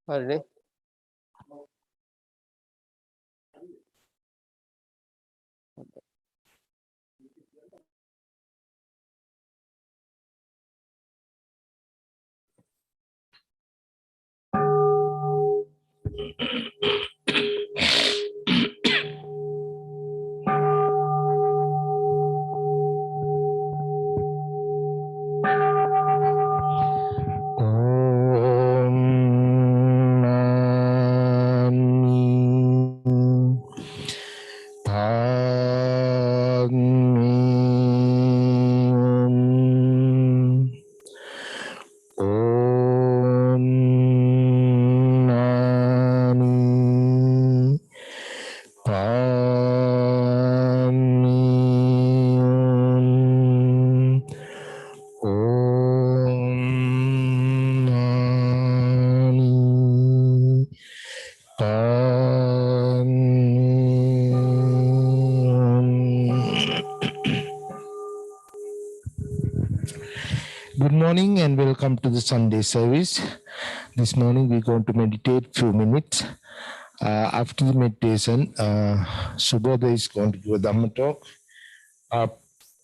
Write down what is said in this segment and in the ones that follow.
Ready? Good morning and welcome to the Sunday service. This morning we're going to meditate few minutes. After the meditation, Subodha is going to give a Dhamma talk.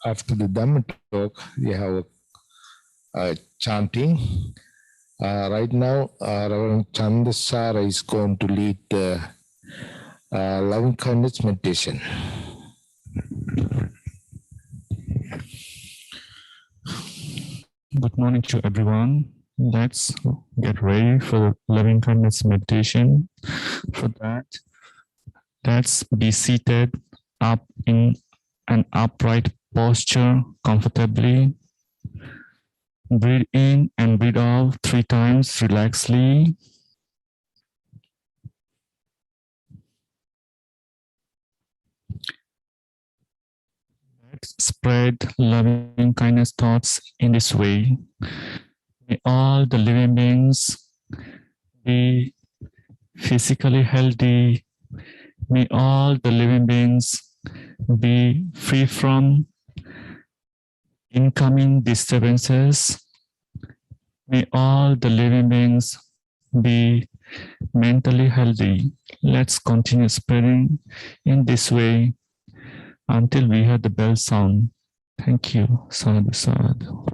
After the Dhamma talk, we have chanting. Right now, Reverend Chandasara is going to lead the loving kindness meditation. Good morning to everyone. Let's get ready for the loving kindness meditation. For that, let's be seated up in an upright posture comfortably. Breathe in and breathe out 3 times relaxedly. Let's spread loving kindness thoughts in this way. May all the living beings be physically healthy. May all the living beings be free from incoming disturbances. May all the living beings be mentally healthy. Let's continue spreading in this way until we hear the bell sound. Thank you. Sadhu, sadhu.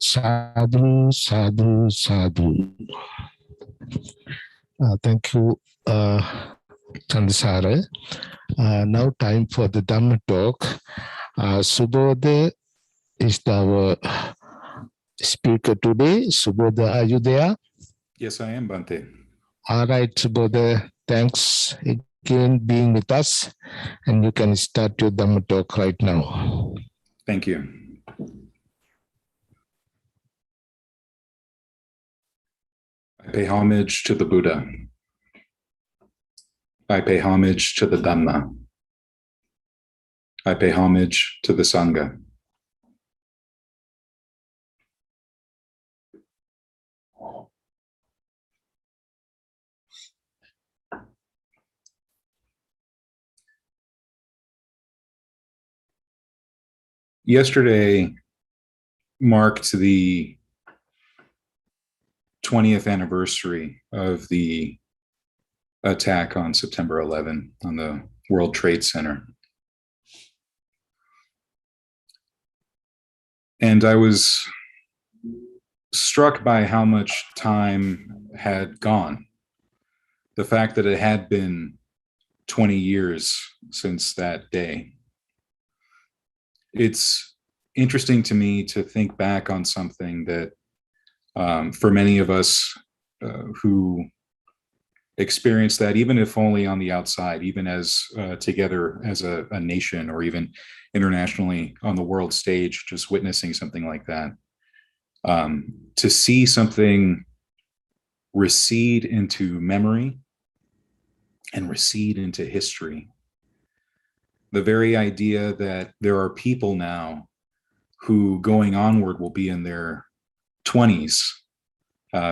Sadhu, sadhu, sadhu. Thank you, Chandasara. Now time for the Dhamma talk. Subodha is our speaker today. Subodha, are you there? Yes, I am, Bhante. All right, Subodha. Thanks again being with us. And you can start your Dhamma talk right now. Thank you. I pay homage to the Buddha. I pay homage to the Dhamma. I pay homage to the Sangha. Yesterday marked the 20th anniversary of the attack on September 11 on the World Trade Center. And I was struck by how much time had gone. The fact that it had been 20 years since that day. It's interesting to me to think back on something that for many of us who experience that, even if only on the outside, even as together as a nation or even internationally on the world stage, just witnessing something like that, to see something recede into memory and recede into history. The very idea that there are people now who going onward will be in their 20s,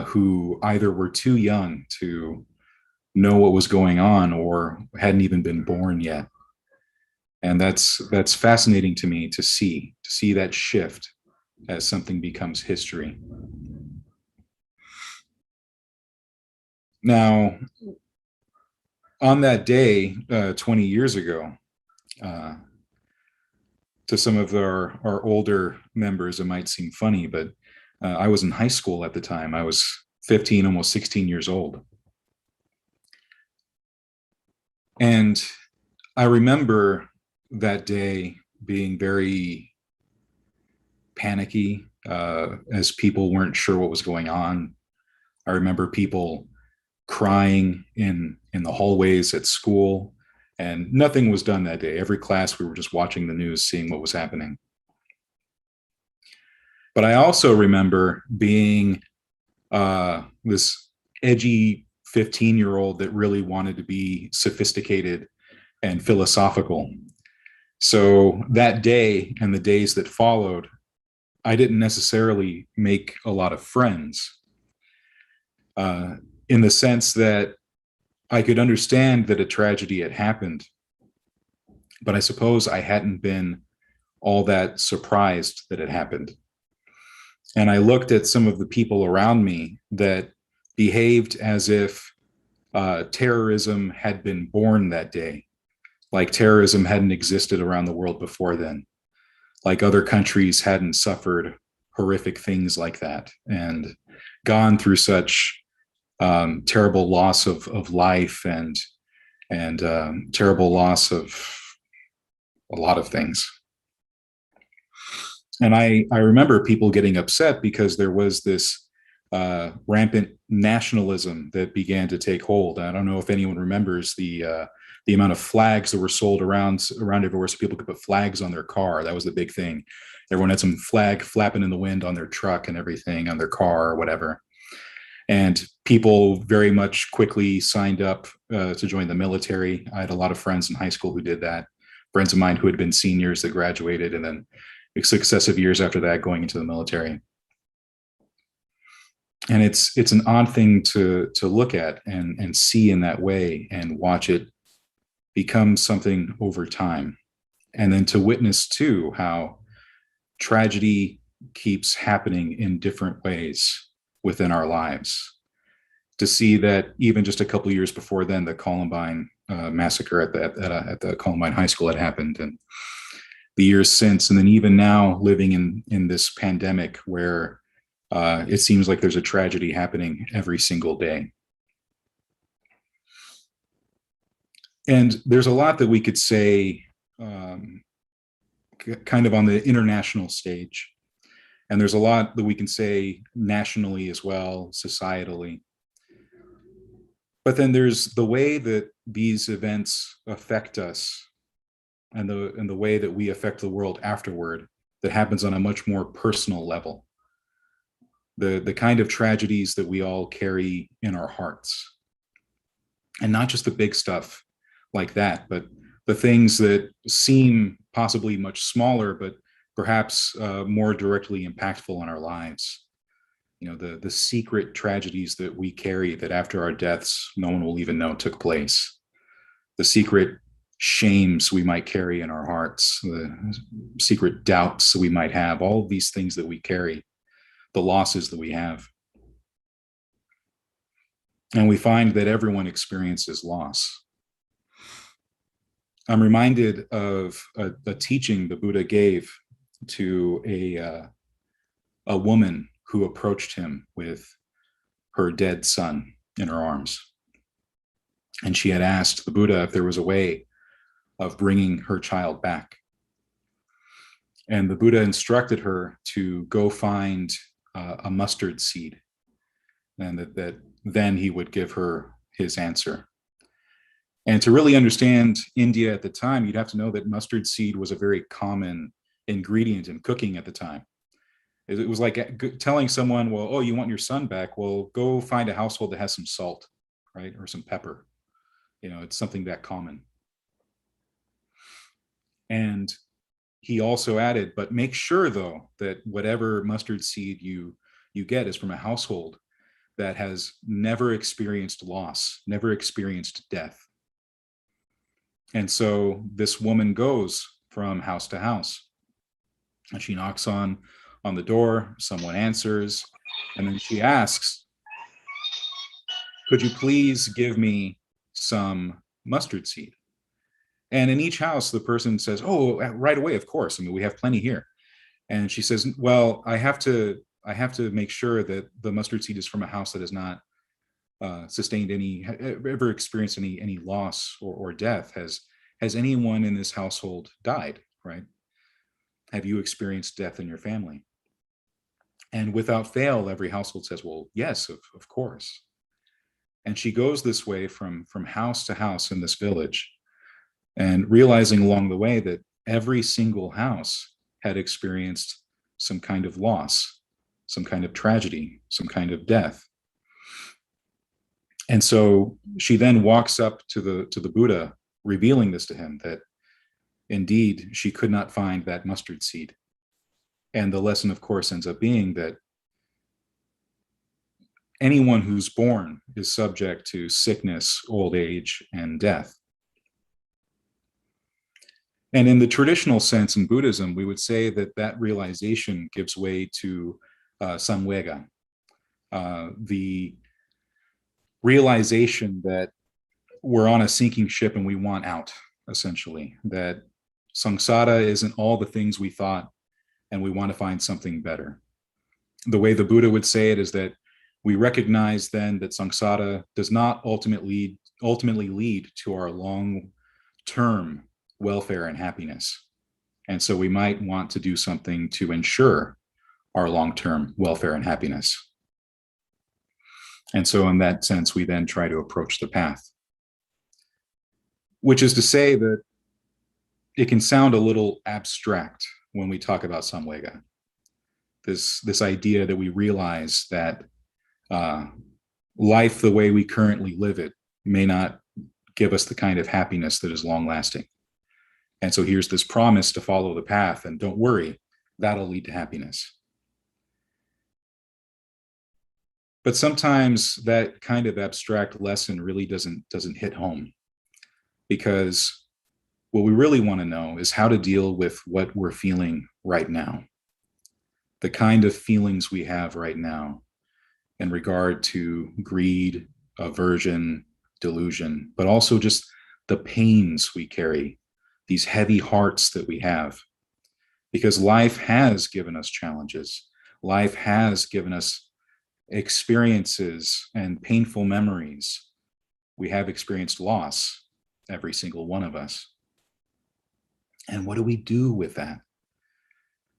who either were too young to know what was going on or hadn't even been born yet. And that's fascinating to me to see that shift as something becomes history. Now, on that day, 20 years ago, to some of our older members, it might seem funny, but I was in high school at the time. I was 15, almost 16 years old. And I remember that day being very panicky as people weren't sure what was going on. I remember people crying in the hallways at school, and nothing was done that day. Every class we were just watching the news, seeing what was happening. But I also remember being this edgy 15-year-old that really wanted to be sophisticated and philosophical. So that day and the days that followed, I didn't necessarily make a lot of friends in the sense that I could understand that a tragedy had happened, but I suppose I hadn't been all that surprised that it happened. And I looked at some of the people around me that behaved as if terrorism had been born that day, like terrorism hadn't existed around the world before then, like other countries hadn't suffered horrific things like that and gone through such terrible loss of life and terrible loss of a lot of things. And I remember people getting upset because there was this rampant nationalism that began to take hold. I don't know if anyone remembers the amount of flags that were sold around everywhere so people could put flags on their car. That was the big thing. Everyone had some flag flapping in the wind on their truck and everything, on their car or whatever. And people very much quickly signed up to join the military. I had a lot of friends in high school who did that. Friends of mine who had been seniors that graduated, and then successive years after that going into the military. And it's an odd thing to look at and see in that way and watch it become something over time. And then to witness too how tragedy keeps happening in different ways within our lives. To see that even just a couple of years before then, the Columbine massacre at the Columbine High School had happened, and the years since, and then even now living in this pandemic where it seems like there's a tragedy happening every single day. And there's a lot that we could say kind of on the international stage. And there's a lot that we can say nationally as well, societally. But then there's the way that these events affect us and the way that we affect the world afterward that happens on a much more personal level. The kind of tragedies that we all carry in our hearts. And not just the big stuff like that, but the things that seem possibly much smaller, but perhaps more directly impactful on our lives. You know, the secret tragedies that we carry that after our deaths, no one will even know took place. The secret shames we might carry in our hearts, the secret doubts that we might have, all of these things that we carry, the losses that we have. And we find that everyone experiences loss. I'm reminded of a teaching the Buddha gave to a woman who approached him with her dead son in her arms. And she had asked the Buddha if there was a way of bringing her child back. And the Buddha instructed her to go find a mustard seed, and that then he would give her his answer. And to really understand India at the time, you'd have to know that mustard seed was a very common ingredient in cooking at the time. It was like telling someone, well, oh, you want your son back? Well, go find a household that has some salt, right? Or some pepper. You know, it's something that common. And he also added, but make sure though, that whatever mustard seed you get is from a household that has never experienced loss, never experienced death. And so this woman goes from house to house, and she knocks on the door, someone answers, and then she asks, could you please give me some mustard seed? And in each house, the person says, oh, right away, of course. I mean, we have plenty here. And she says, well, I have to make sure that the mustard seed is from a house that has not sustained ever experienced any loss or death. Has anyone in this household died, right? Have you experienced death in your family? And without fail, every household says, well, yes, of course. And she goes this way from house to house in this village, and realizing along the way that every single house had experienced some kind of loss, some kind of tragedy, some kind of death. And so she then walks up to the Buddha, revealing this to him, that indeed she could not find that mustard seed. And the lesson, of course, ends up being that anyone who's born is subject to sickness, old age, and death. And in the traditional sense in Buddhism, we would say that realization gives way to samvega, the realization that we're on a sinking ship and we want out, essentially, that samsara isn't all the things we thought and we want to find something better. The way the Buddha would say it is that we recognize then that samsara does not ultimately lead to our long-term welfare and happiness. And so we might want to do something to ensure our long-term welfare and happiness. And so in that sense, we then try to approach the path. Which is to say that it can sound a little abstract when we talk about samvega. This idea that we realize that life the way we currently live it may not give us the kind of happiness that is long-lasting. And so here's this promise to follow the path, and don't worry, that'll lead to happiness. But sometimes that kind of abstract lesson really doesn't hit home, because what we really want to know is how to deal with what we're feeling right now, the kind of feelings we have right now in regard to greed, aversion, delusion, but also just the pains we carry, these heavy hearts that we have. Because life has given us challenges. life has given us experiences and painful memories. We have experienced loss, every single one of us. And what do we do with that?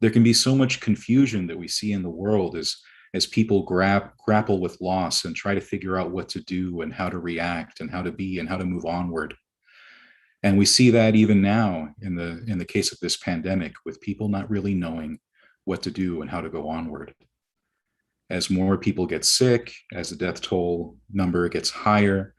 There can be so much confusion that we see in the world as people grapple with loss and try to figure out what to do and how to react and how to be and how to move onward. And we see that even now in the case of this pandemic, with people not really knowing what to do and how to go onward. As more people get sick, as the death toll number gets higher,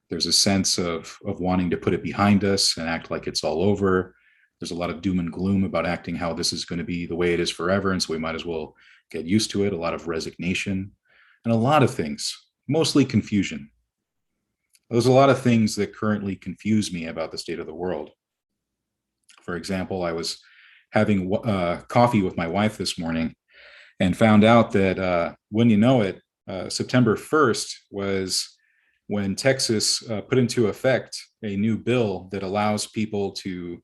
there's a sense of wanting to put it behind us and act like it's all over. There's a lot of doom and gloom about acting how this is going to be the way it is forever, and so we might as well get used to it. A lot of resignation and a lot of things, mostly confusion. There's a lot of things that currently confuse me about the state of the world. For example, I was having coffee with my wife this morning and found out that when you know it, September 1st was when Texas put into effect a new bill that allows people to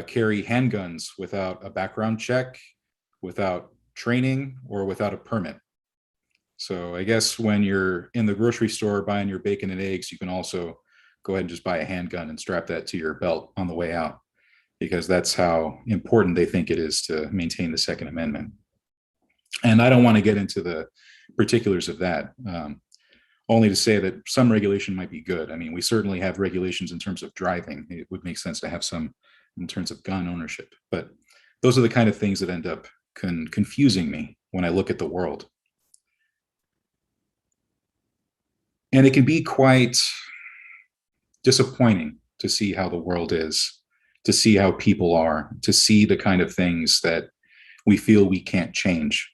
carry handguns without a background check, without training, or without a permit. So I guess when you're in the grocery store buying your bacon and eggs, you can also go ahead and just buy a handgun and strap that to your belt on the way out, because that's how important they think it is to maintain the Second Amendment. And I don't want to get into the particulars of that, only to say that some regulation might be good. I mean, we certainly have regulations in terms of driving. It would make sense to have some in terms of gun ownership, but those are the kind of things that end up confusing me when I look at the world. And it can be quite disappointing to see how the world is, to see how people are, to see the kind of things that we feel we can't change.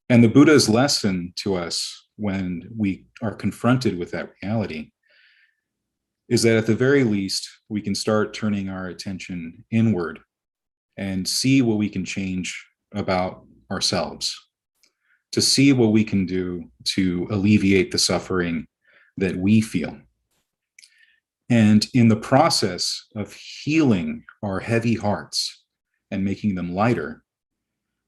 And the Buddha's lesson to us when we are confronted with that reality is that at the very least, we can start turning our attention inward and see what we can change about ourselves, to see what we can do to alleviate the suffering that we feel. And in the process of healing our heavy hearts and making them lighter,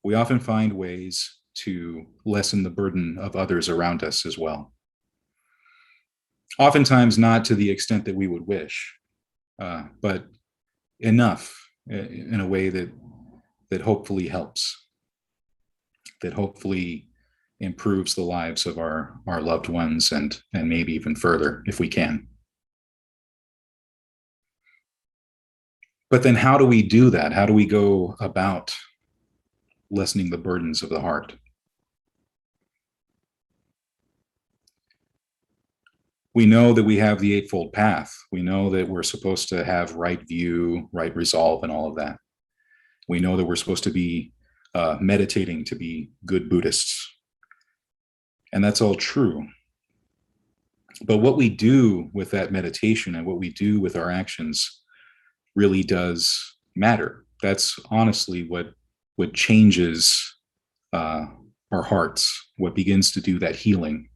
we often find ways to lessen the burden of others around us as well. Oftentimes not to the extent that we would wish, but enough in a way that hopefully helps, that hopefully improves the lives of our loved ones and maybe even further if we can. But then how do we do that? How do we go about lessening the burdens of the heart? We know that we have the Eightfold Path. We know that we're supposed to have right view, right resolve, and all of that. We know that we're supposed to be meditating to be good Buddhists. And that's all true. But what we do with that meditation and what we do with our actions really does matter. That's honestly what changes our hearts, what begins to do that healing.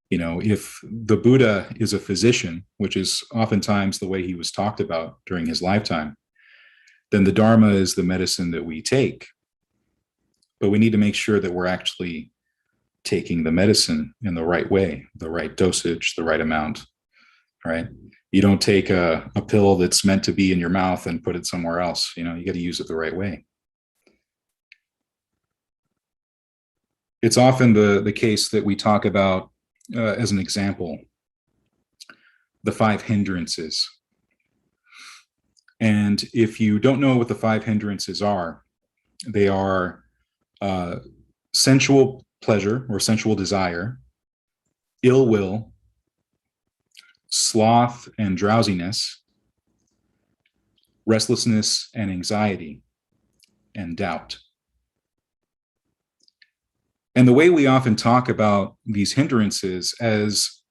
You know, if the Buddha is a physician, which is oftentimes the way he was talked about during his lifetime, then the Dharma is the medicine that we take. But we need to make sure that we're actually taking the medicine in the right way, the right dosage, the right amount, right? You don't take a pill that's meant to be in your mouth and put it somewhere else. You know, you got to use it the right way. It's often the case that we talk about as an example, the 5 hindrances. And if you don't know what the 5 hindrances are, they are sensual pleasure or sensual desire, ill will, sloth and drowsiness, restlessness and anxiety, and doubt. And the way we often talk about these hindrances as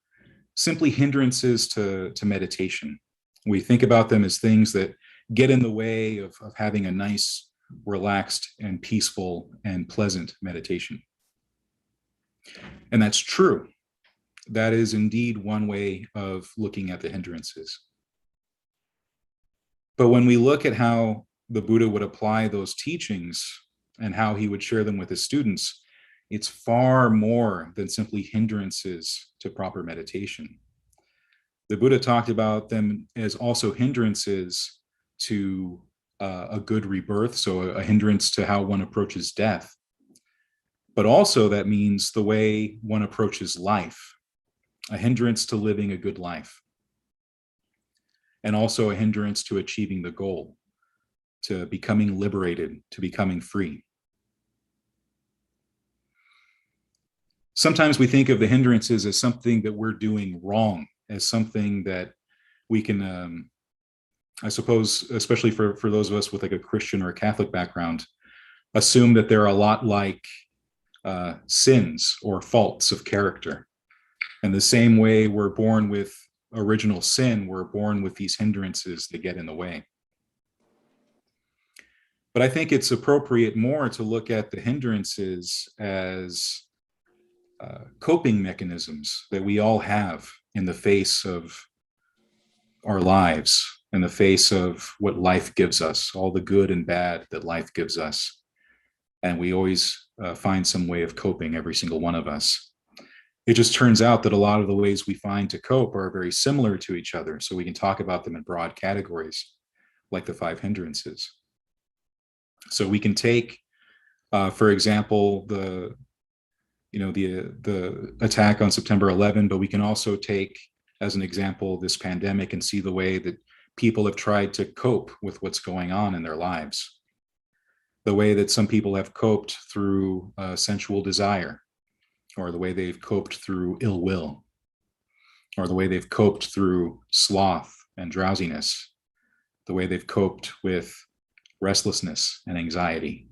simply hindrances to meditation. We think about them as things that get in the way of having a nice, relaxed, and peaceful and pleasant meditation. And that's true. That is indeed one way of looking at the hindrances. But when we look at how the Buddha would apply those teachings and how he would share them with his students, it's far more than simply hindrances to proper meditation. The Buddha talked about them as also hindrances to a good rebirth, so a hindrance to how one approaches death. But also that means the way one approaches life, a hindrance to living a good life, and also a hindrance to achieving the goal, to becoming liberated, to becoming free. Sometimes we think of the hindrances as something that we're doing wrong, as something that we can, I suppose, especially for those of us with like a Christian or a Catholic background, assume that they're a lot like sins or faults of character. And the same way we're born with original sin, we're born with these hindrances that get in the way. But I think it's appropriate more to look at the hindrances as coping mechanisms that we all have in the face of our lives, in the face of what life gives us, all the good and bad that life gives us. And we always find some way of coping, every single one of us. It just turns out that a lot of the ways we find to cope are very similar to each other. So we can talk about them in broad categories, like the 5 hindrances. So we can take, for example, the attack on September 11, but we can also take as an example this pandemic and see the way that people have tried to cope with what's going on in their lives. The way that some people have coped through sensual desire, or the way they've coped through ill will, or the way they've coped through sloth and drowsiness, the way they've coped with restlessness and anxiety,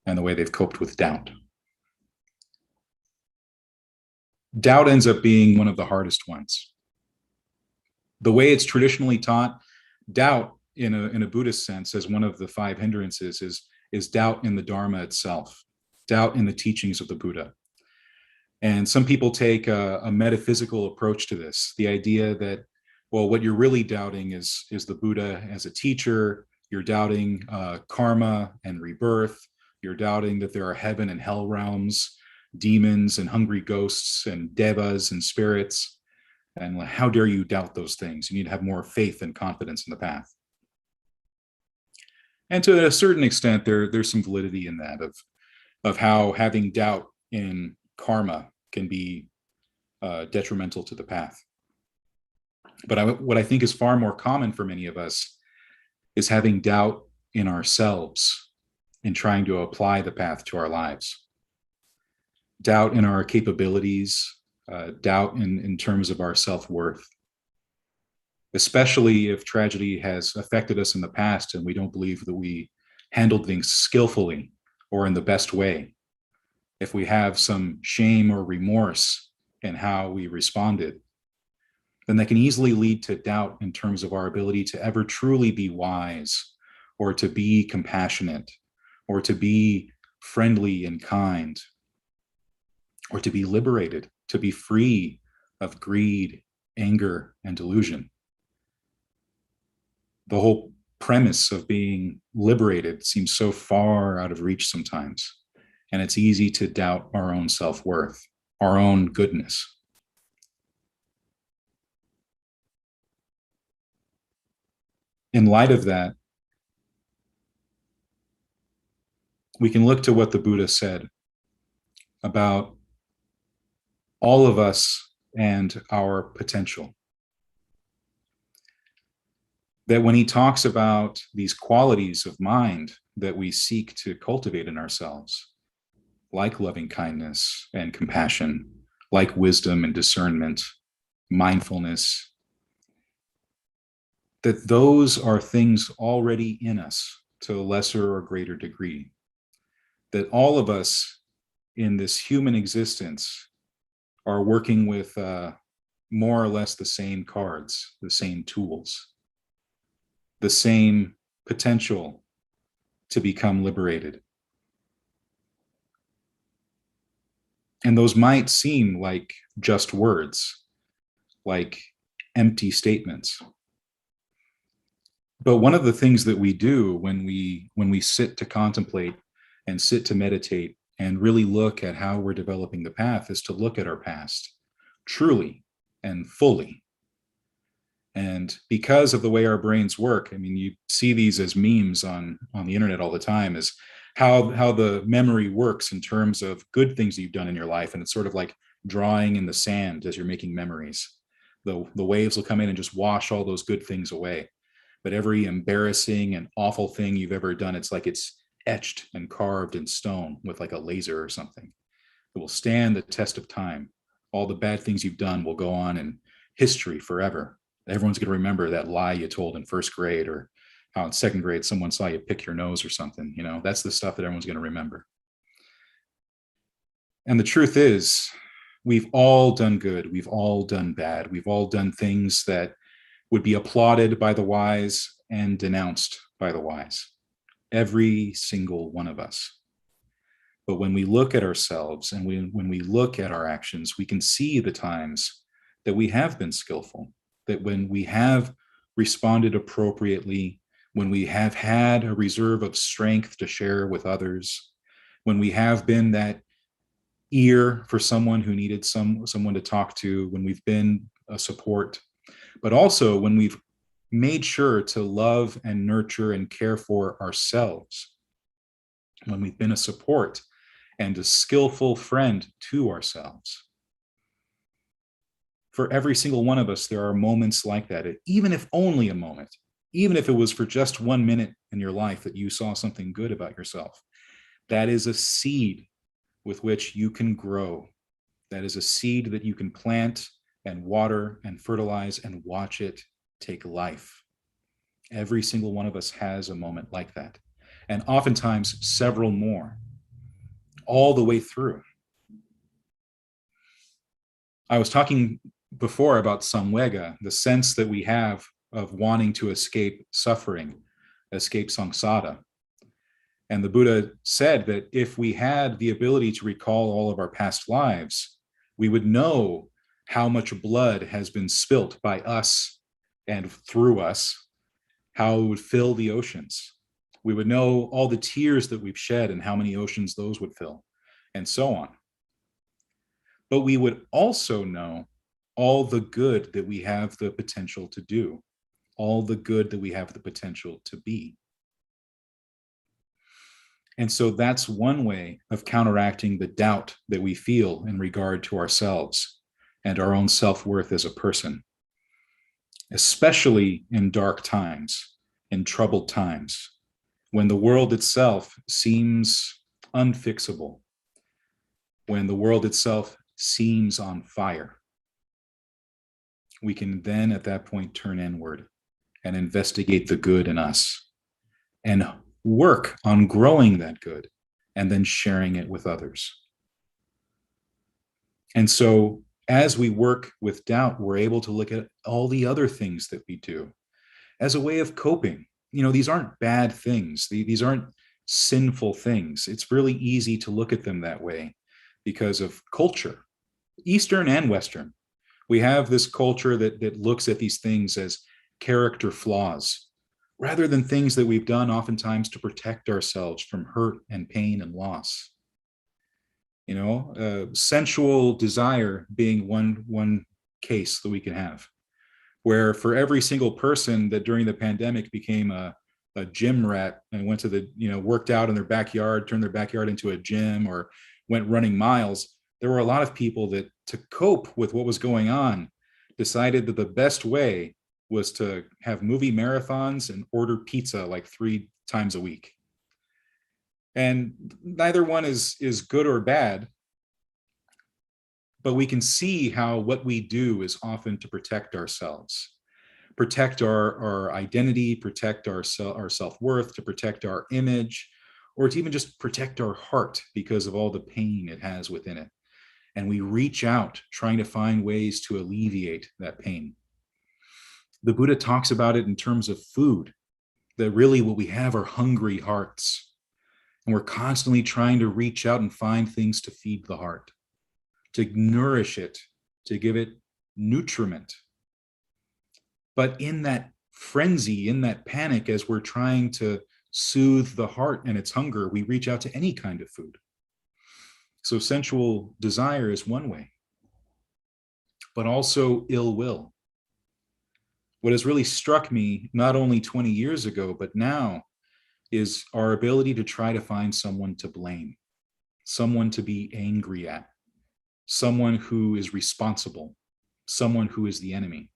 and the way they've coped with doubt. Doubt ends up being one of the hardest ones. The way it's traditionally taught, doubt in a Buddhist sense as one of the 5 hindrances is doubt in the Dharma itself, doubt in the teachings of the Buddha. And some people take a metaphysical approach to this, the idea that, well, what you're really doubting is the Buddha as a teacher. You're doubting karma and rebirth. You're doubting that there are heaven and hell realms, demons and hungry ghosts and devas and spirits. And how dare you doubt those things? You need to have more faith and confidence in the path. And to a certain extent, there's some validity in that of how having doubt in karma can be detrimental to the path. But what I think is far more common for many of us is having doubt in ourselves in trying to apply the path to our lives. Doubt in our capabilities, doubt in terms of our self-worth, especially if tragedy has affected us in the past and we don't believe that we handled things skillfully or in the best way. If we have some shame or remorse in how we responded, then that can easily lead to doubt in terms of our ability to ever truly be wise, or to be compassionate, or to be friendly and kind, or to be liberated, to be free of greed, anger, and delusion. The whole premise of being liberated seems so far out of reach sometimes, and it's easy to doubt our own self-worth, our own goodness. In light of that, we can look to what the Buddha said about all of us and our potential. That when he talks about these qualities of mind that we seek to cultivate in ourselves, like loving kindness and compassion, like wisdom and discernment, mindfulness, that those are things already in us to a lesser or greater degree. That all of us in this human existence are working with more or less the same cards, the same tools, the same potential to become liberated. And those might seem like just words, like empty statements. But one of the things that we do when we sit to contemplate and sit to meditate and really look at how we're developing the path is to look at our past truly and fully. And because of the way our brains work, I mean, you see these as memes on the internet all the time, is how the memory works in terms of good things that you've done in your life. And it's sort of like drawing in the sand as you're making memories. The waves will come in and just wash all those good things away. But every embarrassing and awful thing you've ever done, it's like it's etched and carved in stone with like a laser or something. It will stand the test of time. All the bad things you've done will go on in history forever. Everyone's going to remember that lie you told in first grade, or how in second grade someone saw you pick your nose or something. You know, that's the stuff that everyone's going to remember. And the truth is, we've all done good. We've all done bad. We've all done things that would be applauded by the wise and denounced by the wise. Every single one of us. But when we look at ourselves and when we look at our actions, we can see the times that we have been skillful, that when we have responded appropriately, when we have had a reserve of strength to share with others, when we have been that ear for someone who needed someone to talk to, when we've been a support, but also when we've made sure to love and nurture and care for ourselves, when we've been a support and a skillful friend to ourselves. For every single one of us, there are moments like that, even if only a moment, even if it was for just 1 minute in your life that you saw something good about yourself. That is a seed with which you can grow. That is a seed that you can plant and water and fertilize and watch it take life. Every single one of us has a moment like that, and oftentimes several more, all the way through. I was talking before about samvega, the sense that we have of wanting to escape suffering, escape samsara. And the Buddha said that if we had the ability to recall all of our past lives, we would know how much blood has been spilt by us and through us, how it would fill the oceans. We would know all the tears that we've shed and how many oceans those would fill, and so on. But we would also know all the good that we have the potential to do, all the good that we have the potential to be. And so that's one way of counteracting the doubt that we feel in regard to ourselves and our own self-worth as a person, especially in dark times, in troubled times, when the world itself seems unfixable, when the world itself seems on fire. We can then at that point turn inward and investigate the good in us and work on growing that good and then sharing it with others. And so as we work with doubt, we're able to look at all the other things that we do as a way of coping. You know, these aren't bad things. These aren't sinful things. It's really easy to look at them that way because of culture, Eastern and Western. We have this culture that looks at these things as character flaws, rather than things that we've done oftentimes to protect ourselves from hurt and pain and loss. You know, sensual desire being one case that we can have, where for every single person that during the pandemic became a gym rat and went to the, worked out in their backyard, turned their backyard into a gym, or went running miles, there were a lot of people that, to cope with what was going on, decided that the best way was to have movie marathons and order pizza like 3 times a week. And neither one is good or bad, but we can see how what we do is often to protect ourselves, protect our identity, protect our self-worth, to protect our image, or to even just protect our heart because of all the pain it has within it. And we reach out trying to find ways to alleviate that pain. The Buddha talks about it in terms of food, that really what we have are hungry hearts. And we're constantly trying to reach out and find things to feed the heart, to nourish it, to give it nutriment. But in that frenzy, in that panic, as we're trying to soothe the heart and its hunger, we reach out to any kind of food. So sensual desire is one way, but also ill will. What has really struck me, not only 20 years ago, but now, is our ability to try to find someone to blame, someone to be angry at, someone who is responsible, someone who is the enemy.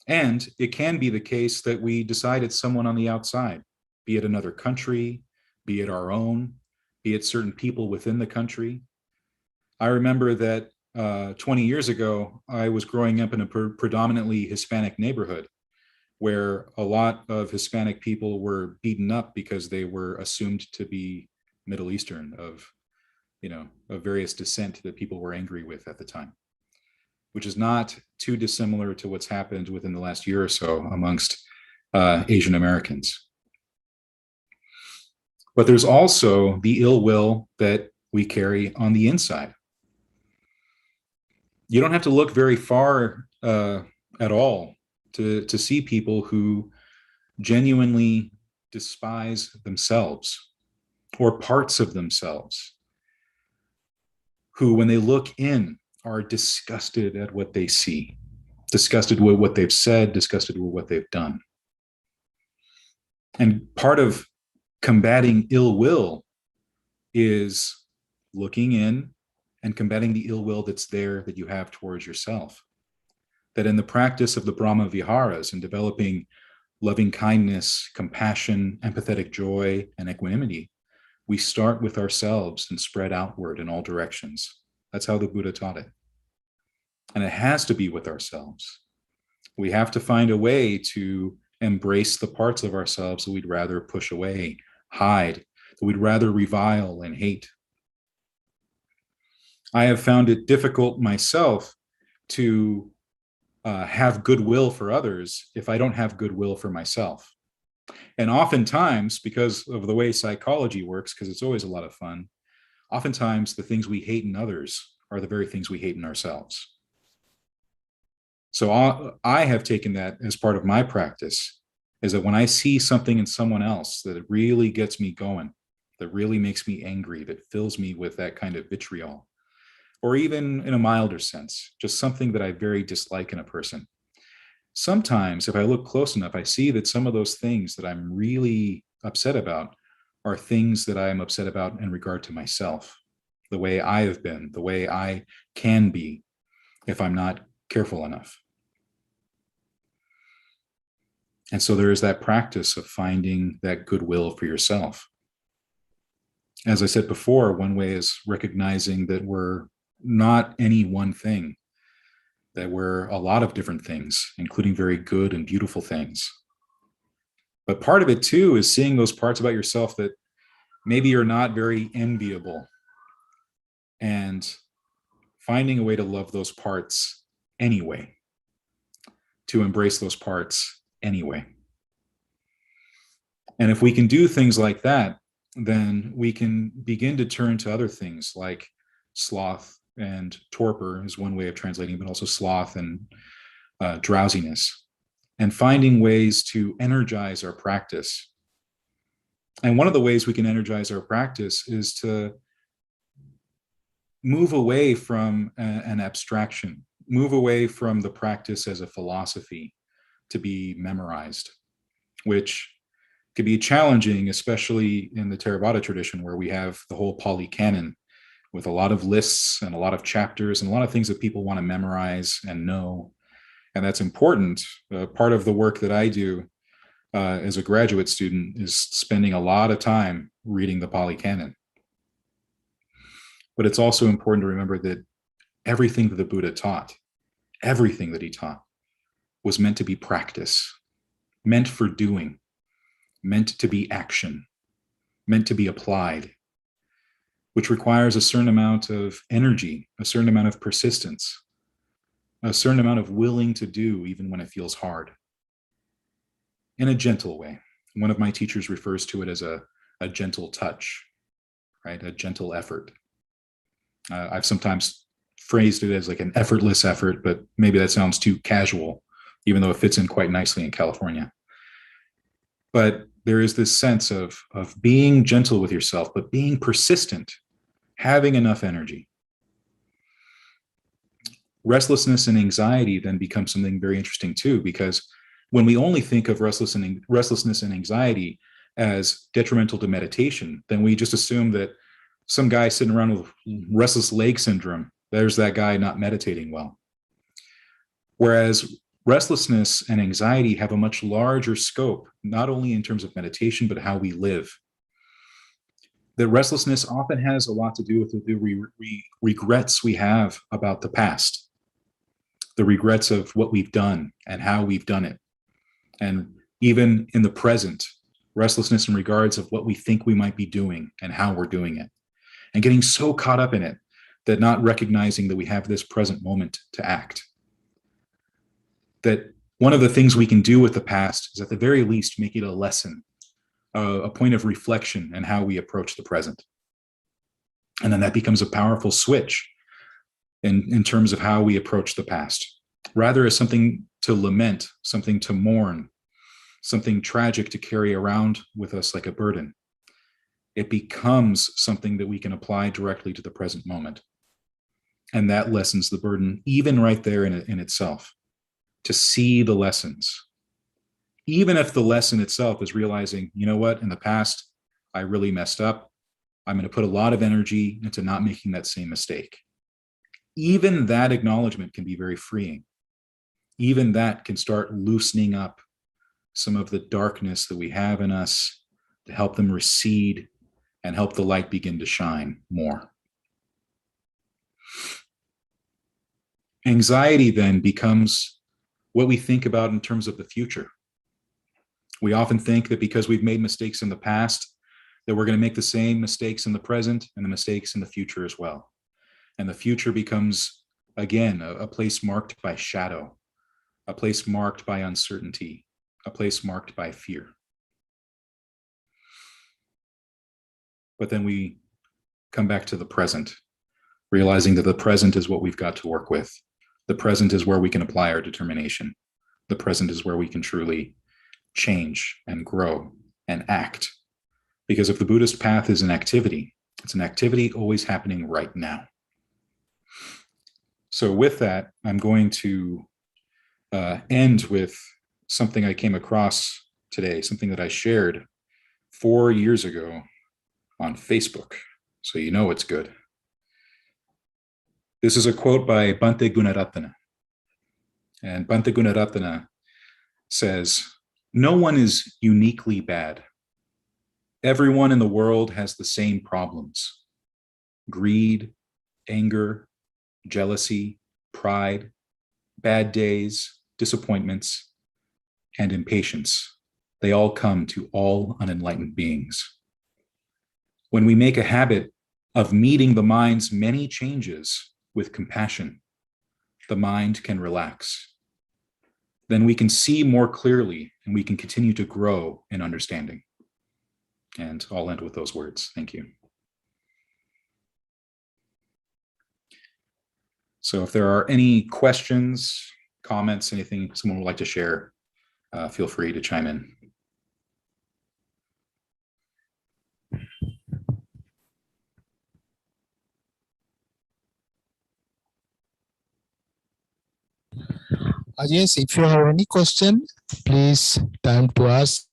And it can be the case that we decide it's someone on the outside, be it another country, be it our own, be it certain people within the country. I remember that 20 years ago, I was growing up in a predominantly Hispanic neighborhood, where a lot of Hispanic people were beaten up because they were assumed to be Middle Eastern, of various descent that people were angry with at the time, which is not too dissimilar to what's happened within the last year or so amongst Asian Americans. But there's also the ill will that we carry on the inside. You don't have to look very far at all to see people who genuinely despise themselves or parts of themselves, who, when they look in, are disgusted at what they see, disgusted with what they've said, disgusted with what they've done. And part of combating ill will is looking in and combating the ill will that's there, that you have towards yourself. That in the practice of the Brahma Viharas and developing loving kindness, compassion, empathetic joy, and equanimity, we start with ourselves and spread outward in all directions. That's how the Buddha taught it. And it has to be with ourselves. We have to find a way to embrace the parts of ourselves that we'd rather push away, hide, that we'd rather revile and hate. I have found it difficult myself to have goodwill for others if I don't have goodwill for myself. And oftentimes, because of the way psychology works, because it's always a lot of fun, oftentimes the things we hate in others are the very things we hate in ourselves. So I have taken that as part of my practice, is that when I see something in someone else that really gets me going, that really makes me angry, that fills me with that kind of vitriol, or even in a milder sense, just something that I very dislike in a person. Sometimes if I look close enough, I see that some of those things that I'm really upset about are things that I am upset about in regard to myself, the way I have been, the way I can be if I'm not careful enough. And so there is that practice of finding that goodwill for yourself. As I said before, one way is recognizing that we're not any one thing, that we're a lot of different things, including very good and beautiful things. But part of it too is seeing those parts about yourself that maybe are not very enviable, and finding a way to love those parts anyway, to embrace those parts anyway. And if we can do things like that, then we can begin to turn to other things like sloth and torpor is one way of translating, but also sloth and drowsiness, and finding ways to energize our practice. And one of the ways we can energize our practice is to move away from an abstraction, move away from the practice as a philosophy to be memorized, which could be challenging, especially in the Theravada tradition, where we have the whole Pali Canon with a lot of lists and a lot of chapters and a lot of things that people want to memorize and know. And that's important. Part of the work that I do as a graduate student is spending a lot of time reading the Pali Canon. But it's also important to remember that everything that the Buddha taught, everything that he taught, was meant to be practice, meant for doing, meant to be action, meant to be applied, which requires a certain amount of energy, a certain amount of persistence, a certain amount of willing to do even when it feels hard, in a gentle way. One of my teachers refers to it as a gentle touch, right? A gentle effort. I've sometimes phrased it as like an effortless effort, but maybe that sounds too casual even though it fits in quite nicely in California. But there is this sense of being gentle with yourself, but being persistent, having enough energy. Restlessness and anxiety then become something very interesting too, because when we only think of restlessness and anxiety as detrimental to meditation, then we just assume that some guy sitting around with restless leg syndrome, there's that guy not meditating well. Whereas restlessness and anxiety have a much larger scope, not only in terms of meditation, but how we live. That restlessness often has a lot to do with the regrets we have about the past, the regrets of what we've done and how we've done it. And even in the present, restlessness in regards of what we think we might be doing and how we're doing it. And getting so caught up in it that not recognizing that we have this present moment to act. That one of the things we can do with the past is at the very least make it a lesson, a point of reflection in how we approach the present. And then that becomes a powerful switch in terms of how we approach the past, rather as something to lament, something to mourn, something tragic to carry around with us like a burden. It becomes something that we can apply directly to the present moment. And that lessens the burden, even right there in itself, to see the lessons. Even if the lesson itself is realizing, you know what, in the past, I really messed up. I'm going to put a lot of energy into not making that same mistake. Even that acknowledgement can be very freeing. Even that can start loosening up some of the darkness that we have in us to help them recede and help the light begin to shine more. Anxiety then becomes what we think about in terms of the future. We often think that because we've made mistakes in the past, that we're going to make the same mistakes in the present and the mistakes in the future as well. And the future becomes, again, a place marked by shadow, a place marked by uncertainty, a place marked by fear. But then we come back to the present, realizing that the present is what we've got to work with. The present is where we can apply our determination. The present is where we can truly change and grow and act. Because if the Buddhist path is an activity, it's an activity always happening right now. So with that, I'm going to end with something I came across today, something that I shared 4 years ago on Facebook. So you know it's good. This is a quote by Bhante Gunaratana. And Bhante Gunaratana says, "No one is uniquely bad. Everyone in the world has the same problems: greed, anger, jealousy, pride, bad days, disappointments, and impatience. They all come to all unenlightened beings. When we make a habit of meeting the mind's many changes with compassion, the mind can relax. Then we can see more clearly and we can continue to grow in understanding." And I'll end with those words. Thank you. So if there are any questions, comments, anything someone would like to share, feel free to chime in. Yes, if you have any question, please time to ask.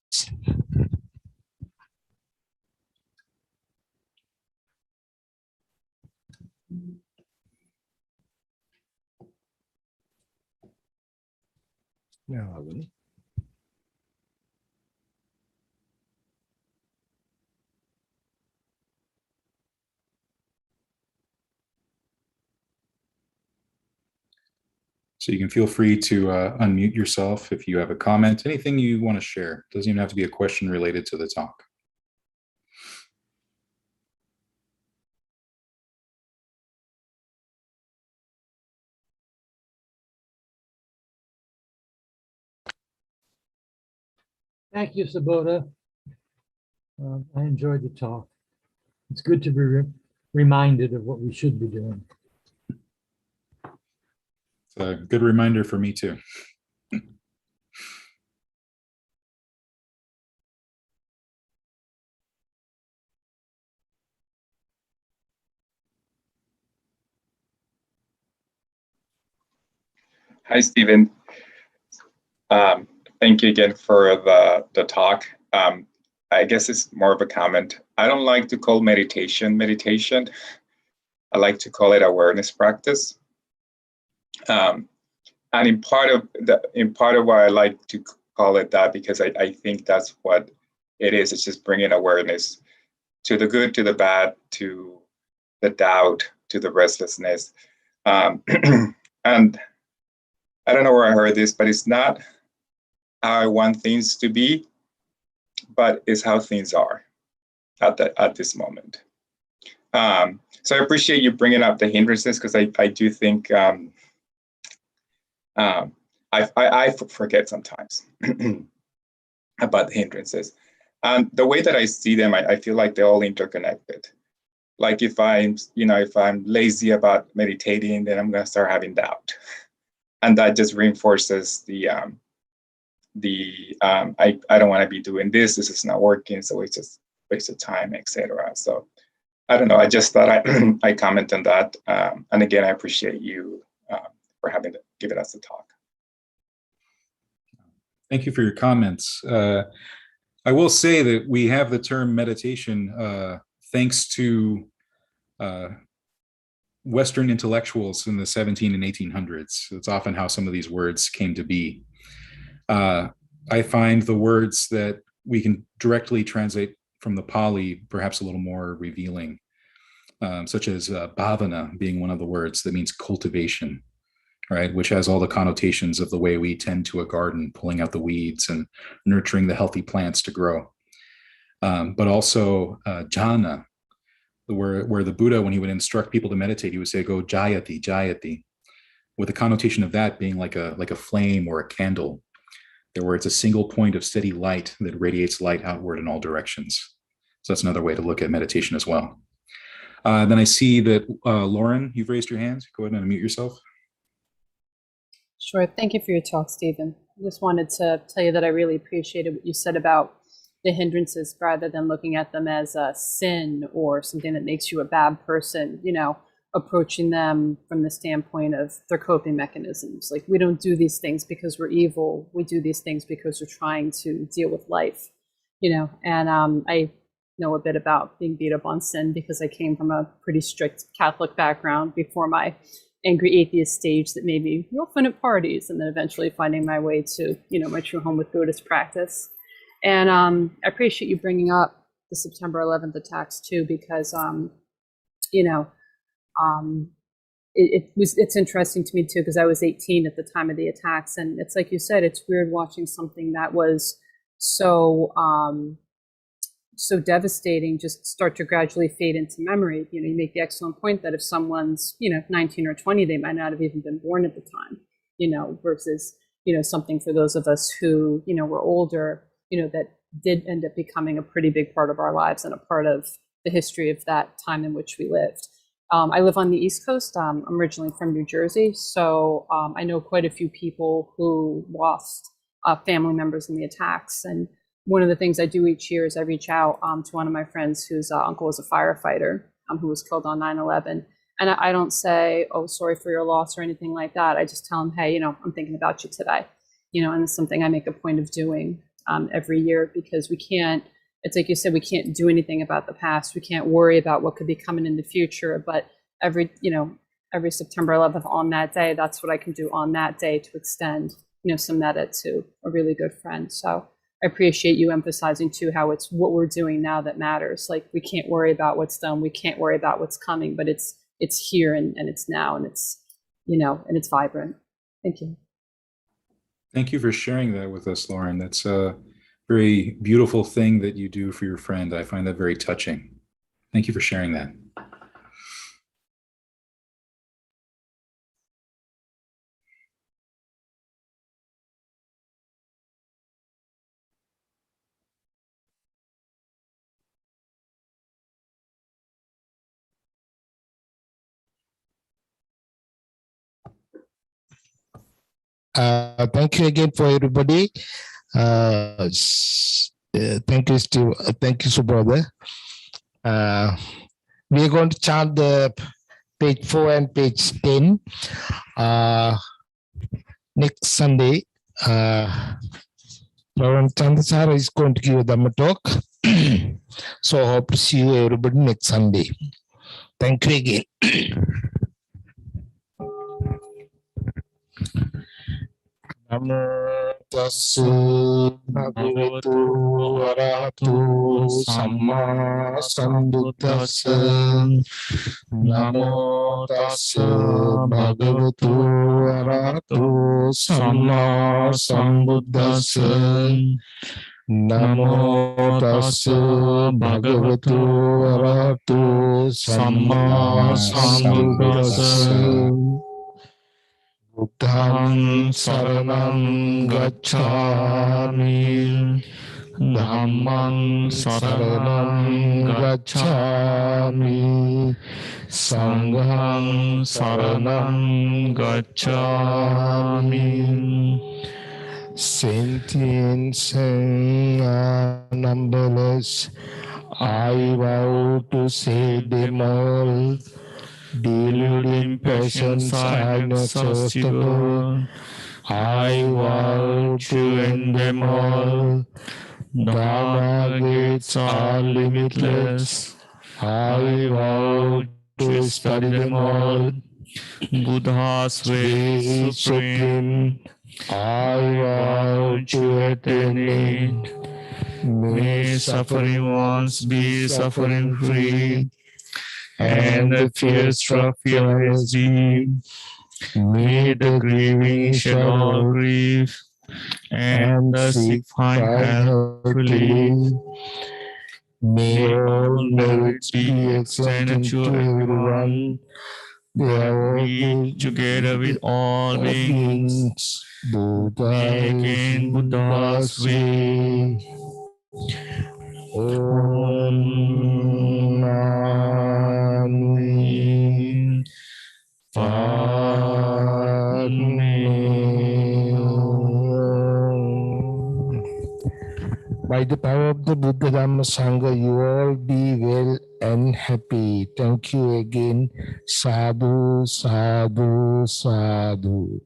So you can feel free to unmute yourself if you have a comment, anything you want to share. It doesn't even have to be a question related to the talk. Thank you, Subodha. I enjoyed the talk. It's good to be reminded of what we should be doing. It's a good reminder for me too. Hi, Steven. Thank you again for the talk. I guess it's more of a comment. I don't like to call meditation. I like to call it awareness practice. And in part of why I like to call it that, because I think that's what it is. It's just bringing awareness to the good, to the bad, to the doubt, to the restlessness. And I don't know where I heard this, but it's not how I want things to be, but it's how things are at this moment. So I appreciate you bringing up the hindrances, because I do think I forget sometimes about the hindrances. And the way that I see them, I feel like they're all interconnected. Like if I'm lazy about meditating, then I'm going to start having doubt, and that just reinforces I don't want to be doing this. This is not working, so it's just waste of time, etc. So I don't know. I just thought I comment on that. And again, I appreciate you for given us the talk. Thank you for your comments. I will say that we have the term meditation thanks to Western intellectuals in the 17 and 1800s. It's often how some of these words came to be. I find the words that we can directly translate from the Pali perhaps a little more revealing, such as bhavana being one of the words that means cultivation, right? Which has all the connotations of the way we tend to a garden, pulling out the weeds and nurturing the healthy plants to grow. But also jhana, where the Buddha, when he would instruct people to meditate, he would say, go jayati, jayati, with the connotation of that being like a flame or a candle, where it's a single point of steady light that radiates light outward in all directions. So that's another way to look at meditation as well. Then I see that Lauren, you've raised your hand. Go ahead and unmute yourself. Sure. Thank you for your talk, Stephen. I just wanted to tell you that I really appreciated what you said about the hindrances, rather than looking at them as a sin or something that makes you a bad person, approaching them from the standpoint of their coping mechanisms. Like, we don't do these things because we're evil. We do these things because we're trying to deal with life, and I know a bit about being beat up on sin, because I came from a pretty strict Catholic background before my angry atheist stage that made me real fun at parties, and then eventually finding my way to, my true home with Buddhist practice. And I appreciate you bringing up the September 11th attacks too, because, it's interesting to me too, because I was 18 at the time of the attacks. And it's like you said, it's weird watching something that was so devastating just start to gradually fade into memory. You make the excellent point that if someone's, 19 or 20, they might not have even been born at the time, versus, something for those of us who, were older, that did end up becoming a pretty big part of our lives and a part of the history of that time in which we lived. I live on the East Coast. I'm originally from New Jersey, so I know quite a few people who lost family members in the attacks. And one of the things I do each year is I reach out to one of my friends whose uncle was a firefighter who was killed on 9/11. And I don't say, oh, sorry for your loss or anything like that. I just tell him, hey, I'm thinking about you today. And it's something I make a point of doing every year, because we can't, it's like you said, we can't do anything about the past. We can't worry about what could be coming in the future. But every September 11th on that day, that's what I can do on that day to extend, some metta to a really good friend. So I appreciate you emphasizing too how it's what we're doing now that matters. Like, we can't worry about what's done. We can't worry about what's coming, but it's here and it's now, and it's, and it's vibrant. Thank you. Thank you for sharing that with us, Lauren. That's a very beautiful thing that you do for your friend. I find that very touching. Thank you for sharing that. Thank you again for everybody. Thank you, Steve. Thank you, Subodha. We are going to chant the page 4 and page 10. Next Sunday, Reverend Chandasara is going to give a Dhamma talk. So hope to see you everybody next Sunday. Thank you again. Namo tassa bhagavato arahato samma sambuddhassa. Namo tassa bhagavato arahato samma sambuddhassa. Namo tassa bhagavato arahato samma sambuddhassa. Buddhang saranam gacchami, Dhammang saranam gacchami, Sanghang saranam gacchami. Sentience are numberless, I vow to save them all. Deluding passions are inexhaustible, I vow to end them all. Dharma gates are limitless, I vow to study them all. Buddha's way is supreme, I vow to attain it. May suffering ones be suffering free, and the fear-struck fearless be. May the grieving shed all grief, and the sick find help to live. May all merits be extended to everyone. They are all together with all beings. Buddha in Buddha's way. Om Mani Padme. By the power of the Buddha Dhamma Sangha, you all be well and happy. Thank you again. Sadhu, sadhu, sadhu.